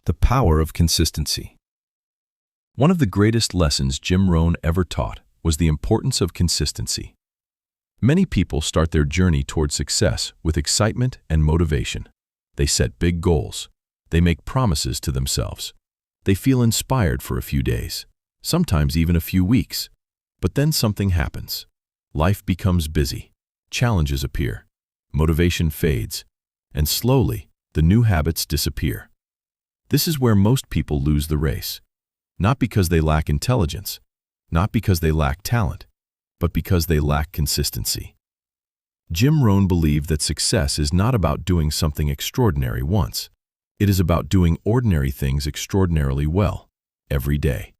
The power of consistency. One of the greatest lessons Jim Rohn ever taught was the importance of consistency. Many people start their journey toward success with excitement and motivation. They set big goals. They make promises to themselves. They feel inspired for a few days, sometimes even a few weeks. But then something happens. Life becomes busy. Challenges appear. Motivation fades. And slowly, the new habits disappear. This is where most people lose the race. Not because they lack intelligence, not because they lack talent, but because they lack consistency. Jim Rohn believed that success is not about doing something extraordinary once. It is about doing ordinary things extraordinarily well, every day.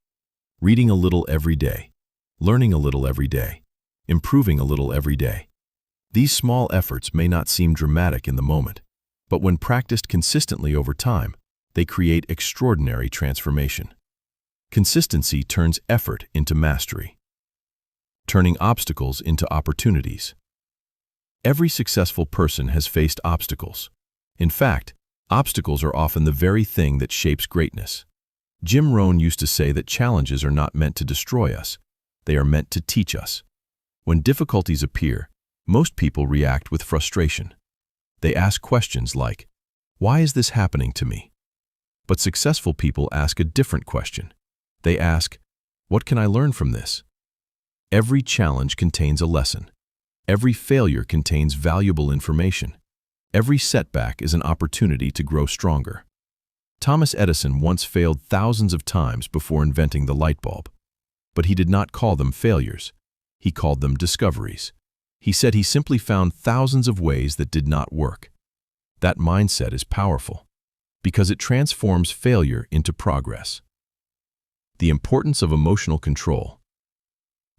Reading a little every day, learning a little every day, improving a little every day. These small efforts may not seem dramatic in the moment, but when practiced consistently over time, they create extraordinary transformation. Consistency turns effort into mastery, turning obstacles into opportunities. Every successful person has faced obstacles. In fact, obstacles are often the very thing that shapes greatness. Jim Rohn used to say that challenges are not meant to destroy us, they are meant to teach us. When difficulties appear, most people react with frustration. They ask questions like, "Why is this happening to me?" But successful people ask a different question. They ask, "What can I learn from this?" Every challenge contains a lesson. Every failure contains valuable information. Every setback is an opportunity to grow stronger. Thomas Edison once failed thousands of times before inventing the light bulb. But he did not call them failures. He called them discoveries. He said he simply found thousands of ways that did not work. That mindset is powerful, because it transforms failure into progress. The importance of emotional control.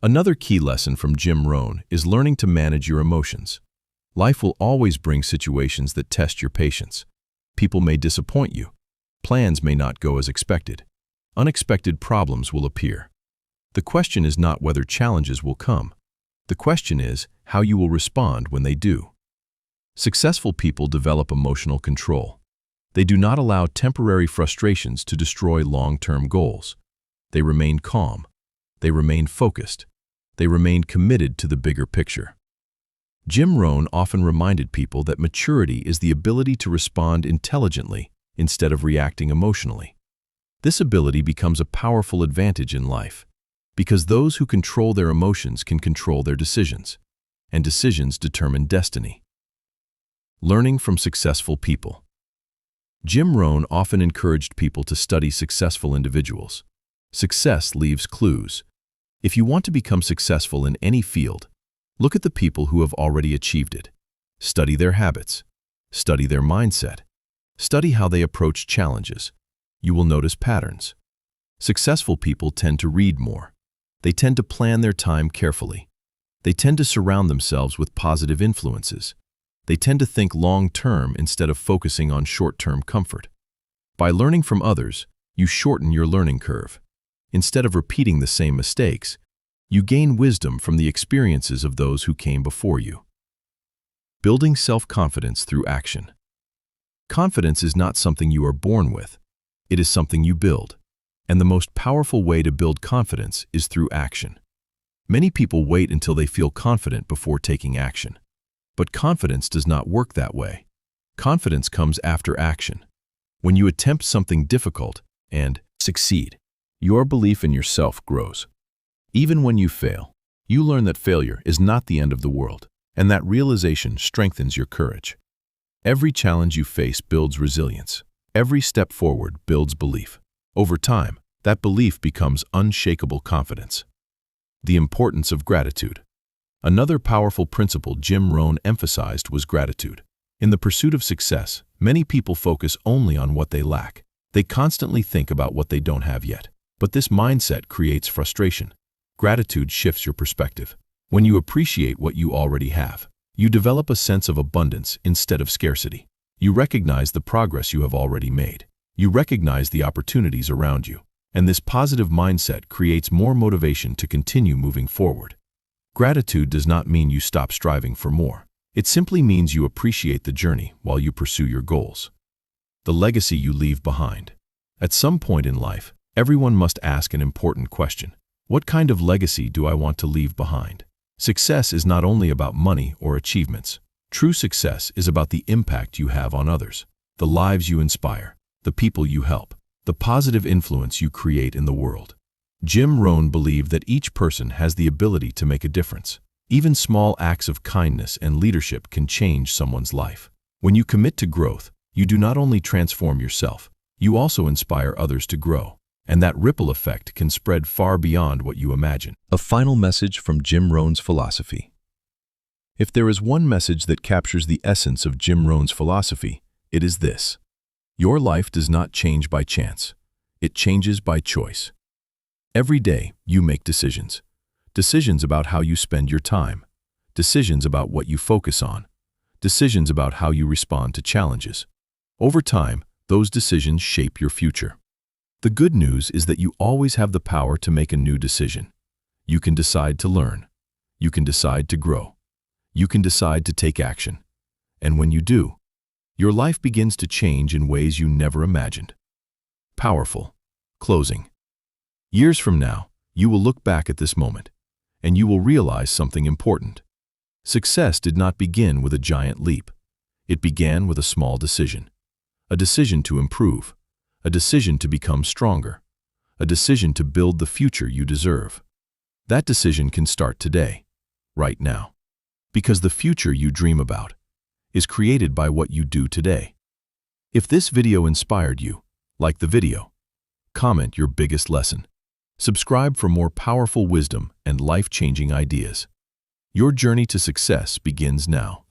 Another key lesson from Jim Rohn is learning to manage your emotions. Life will always bring situations that test your patience. People may disappoint you. Plans may not go as expected. Unexpected problems will appear. The question is not whether challenges will come. The question is how you will respond when they do. Successful people develop emotional control. They do not allow temporary frustrations to destroy long-term goals. They remain calm. They remain focused. They remain committed to the bigger picture. Jim Rohn often reminded people that maturity is the ability to respond intelligently instead of reacting emotionally. This ability becomes a powerful advantage in life, because those who control their emotions can control their decisions, and decisions determine destiny. Learning from successful people. Jim Rohn often encouraged people to study successful individuals. Success leaves clues. If you want to become successful in any field, look at the people who have already achieved it. Study their habits. Study their mindset. Study how they approach challenges. You will notice patterns. Successful people tend to read more. They tend to plan their time carefully. They tend to surround themselves with positive influences. They tend to think long-term instead of focusing on short-term comfort. By learning from others, you shorten your learning curve. Instead of repeating the same mistakes, you gain wisdom from the experiences of those who came before you. Building self-confidence through action. Confidence is not something you are born with. It is something you build. And the most powerful way to build confidence is through action. Many people wait until they feel confident before taking action. But confidence does not work that way. Confidence comes after action. When you attempt something difficult and succeed, your belief in yourself grows. Even when you fail, you learn that failure is not the end of the world, and that realization strengthens your courage. Every challenge you face builds resilience. Every step forward builds belief. Over time, that belief becomes unshakable confidence. The importance of gratitude. Another powerful principle Jim Rohn emphasized was gratitude. In the pursuit of success, many people focus only on what they lack. They constantly think about what they don't have yet. But this mindset creates frustration. Gratitude shifts your perspective. When you appreciate what you already have, you develop a sense of abundance instead of scarcity. You recognize the progress you have already made. You recognize the opportunities around you. And this positive mindset creates more motivation to continue moving forward. Gratitude does not mean you stop striving for more. It simply means you appreciate the journey while you pursue your goals. The legacy you leave behind. At some point in life, everyone must ask an important question. What kind of legacy do I want to leave behind? Success is not only about money or achievements. True success is about the impact you have on others, the lives you inspire, the people you help, the positive influence you create in the world. Jim Rohn believed that each person has the ability to make a difference. Even small acts of kindness and leadership can change someone's life. When you commit to growth, you do not only transform yourself, you also inspire others to grow, and that ripple effect can spread far beyond what you imagine. A final message from Jim Rohn's philosophy. If there is one message that captures the essence of Jim Rohn's philosophy, it is this: your life does not change by chance. It changes by choice. Every day, you make decisions. Decisions about how you spend your time. Decisions about what you focus on. Decisions about how you respond to challenges. Over time, those decisions shape your future. The good news is that you always have the power to make a new decision. You can decide to learn. You can decide to grow. You can decide to take action. And when you do, your life begins to change in ways you never imagined. Powerful. Closing. Years from now, you will look back at this moment, and you will realize something important. Success did not begin with a giant leap. It began with a small decision. A decision to improve. A decision to become stronger. A decision to build the future you deserve. That decision can start today, right now. Because the future you dream about is created by what you do today. If this video inspired you, like the video. Comment your biggest lesson. Subscribe for more powerful wisdom and life-changing ideas. Your journey to success begins now.